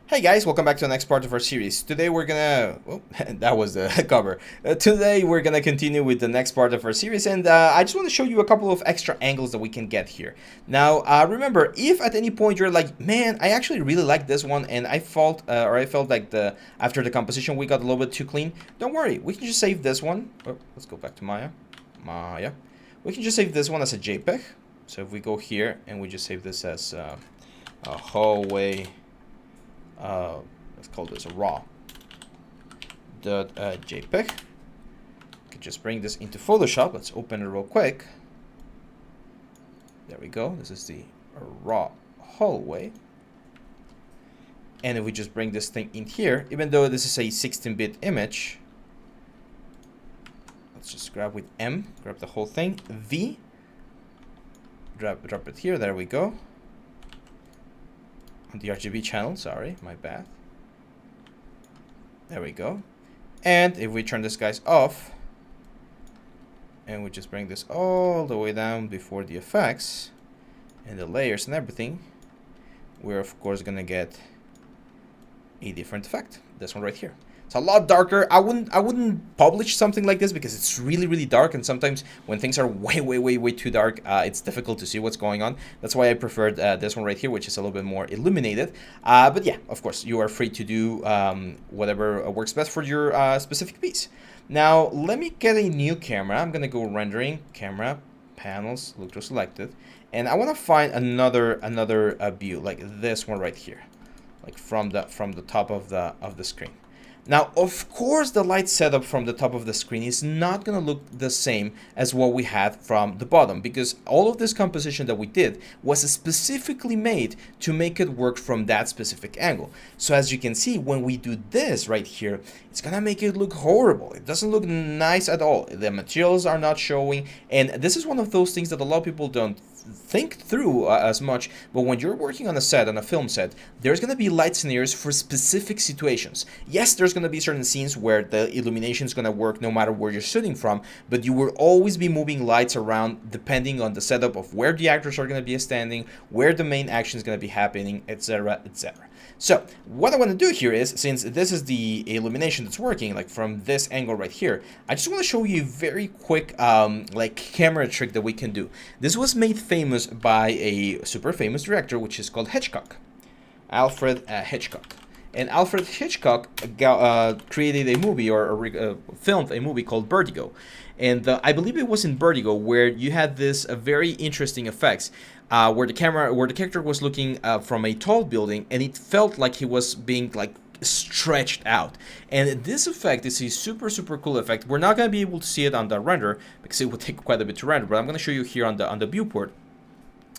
Hey guys, welcome back to the next part of our series. Today we're gonna... Oh, that was the cover. Today we're gonna continue with the next part of our series, and I just want to show you a couple of extra angles that we can get here. Now, remember, if at any point you're like, man, I actually really like this one, and I felt like after the composition we got a little bit too clean, don't worry, we can just save this one. Oh, let's go back to Maya. We can just save this one as a JPEG. So if we go here and we just save this as a hallway... let's call this a raw .jpeg. Could just bring this into Photoshop. Let's open it real quick. There we go. This is the raw hallway. And if we just bring this thing in here, even though this is a 16-bit image, let's just grab with M, grab the whole thing, V, drop it here. There we go. The RGB channel, sorry, my bad. There we go. And if we turn this guys off and we just bring this all the way down before the effects and the layers and everything, we're of course gonna get a different effect. This one right here. It's a lot darker. I wouldn't publish something like this because it's really dark, and sometimes when things are way too dark, it's difficult to see what's going on. That's why I preferred this one right here, which is a little bit more illuminated. But yeah, of course, you are free to do whatever works best for your specific piece. Now, let me get a new camera. I'm gonna go rendering, camera, panels, look to selected, and I want to find another view like this one right here, like from the top of the screen. Now, of course, the light setup from the top of the screen is not going to look the same as what we had from the bottom, because all of this composition that we did was specifically made to make it work from that specific angle. So as you can see, when we do this right here, it's going to make it look horrible. It doesn't look nice at all. The materials are not showing, and this is one of those things that a lot of people don't think through as much. But when you're working on a set, on a film set, there's going to be light scenarios for specific situations. Yes, there's going to be certain scenes where the illumination is going to work no matter where you're shooting from, but you will always be moving lights around depending on the setup of where the actors are going to be standing, where the main action is going to be happening, etc, etc. So what I want to do here is, since this is the illumination that's working, like from this angle right here, I just want to show you a very quick like camera trick that we can do. This was made famous by a super famous director, which is called Hitchcock, Alfred Hitchcock. And Alfred Hitchcock created a movie or filmed a movie called Vertigo. And I believe it was in Vertigo where you had this very interesting effects where the character was looking from a tall building, and it felt like he was being like stretched out. And this effect is a super cool effect. We're not going to be able to see it on the render because it would take quite a bit to render, but I'm going to show you here on the viewport.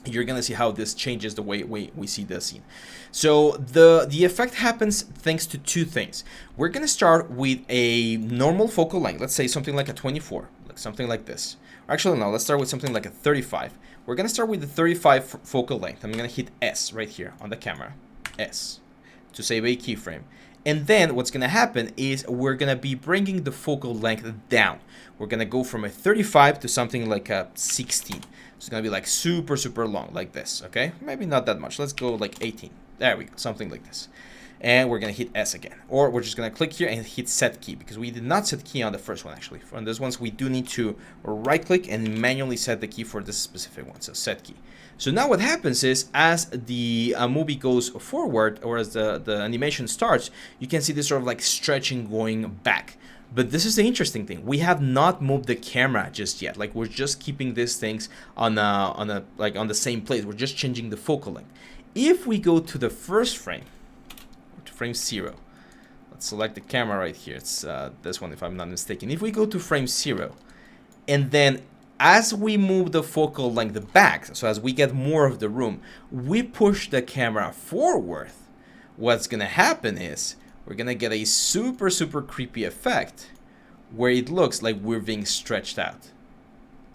You're gonna see how this changes the way we see the scene. So the effect happens thanks to two things. We're gonna start with a normal focal length. Let's say something like a 24, like something like this. Or actually, no, let's start with something like a 35. We're gonna start with the 35 focal length. I'm gonna hit S right here on the camera, S, to save a keyframe. And then what's gonna happen is we're gonna be bringing the focal length down. We're gonna go from a 35 to something like a 16. It's gonna be like super long, like this, okay? Maybe not that much. Let's go like 18. There we go, something like this. And we're gonna hit S again. Or we're just gonna click here and hit set key, because we did not set key on the first one actually. On this ones, we do need to right click and manually set the key for this specific one, so set key. So now what happens is, as the movie goes forward, or as the animation starts, you can see this sort of like stretching going back. But this is the interesting thing. We have not moved the camera just yet. Like, we're just keeping these things on the same place. We're just changing the focal length. If we go to the first frame, or to frame 0, let's select the camera right here. It's this one, if I'm not mistaken. If we go to frame 0, and then as we move the focal length back, so as we get more of the room, we push the camera forward, what's gonna happen is we're gonna get a super creepy effect where it looks like we're being stretched out.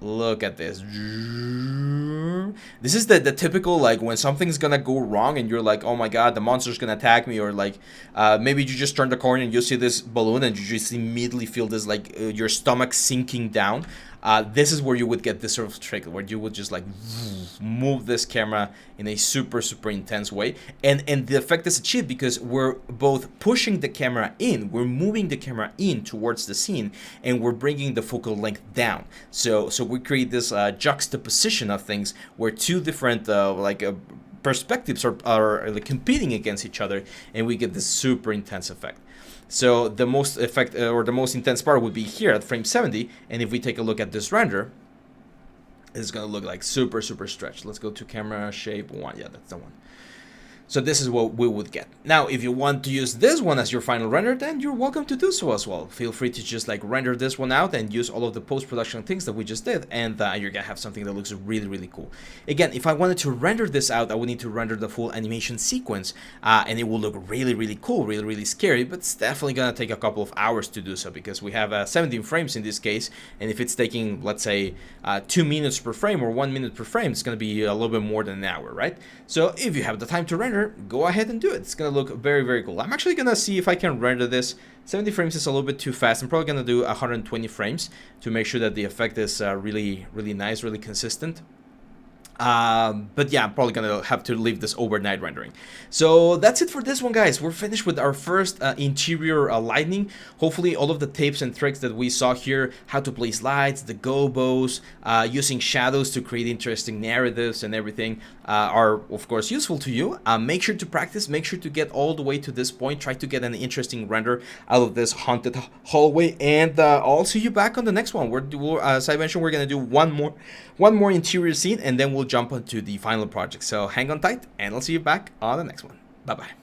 Look at this. This is the typical, like, when something's gonna go wrong and you're like, oh my god, the monster's gonna attack me, or like maybe you just turn the corner and you see this balloon and you just immediately feel this, like, your stomach sinking down. this is where you would get this sort of trick where you would just like move this camera in a super intense way, and the effect is achieved because we're both pushing the camera in, we're moving the camera in towards the scene, and we're bringing the focal length down. So we create this juxtaposition of things where two different perspectives are like competing against each other, and we get this super intense effect. So the most effect or the most intense part would be here at frame 70, and if we take a look at this render, it's gonna look like super stretched. Let's go to camera shape 1. Yeah, that's the one. So this is what we would get. Now, if you want to use this one as your final render, then you're welcome to do so as well. Feel free to just like render this one out and use all of the post-production things that we just did, and you're gonna have something that looks really cool. Again, if I wanted to render this out, I would need to render the full animation sequence, and it will look really cool, really scary, but it's definitely gonna take a couple of hours to do so because we have 17 frames in this case, and if it's taking, let's say, 2 minutes per frame or 1 minute per frame, it's gonna be a little bit more than an hour, right? So if you have the time to render, go ahead and do it. It's gonna look very cool. I'm actually gonna see if I can render this. 70 frames is a little bit too fast. I'm probably gonna do 120 frames to make sure that the effect is really nice, really consistent. But yeah, I'm probably gonna have to leave this overnight rendering. So that's it for this one, guys. We're finished with our first interior lighting. Hopefully all of the tips and tricks that we saw here, how to place lights, the gobos, using shadows to create interesting narratives and everything, are of course useful to you. Make sure to practice, make sure to get all the way to this point, try to get an interesting render out of this haunted hallway, and I'll see you back on the next one. As I mentioned, we're gonna do one more interior scene, and then we'll jump onto the final project. So hang on tight, and I'll see you back on the next one. Bye bye.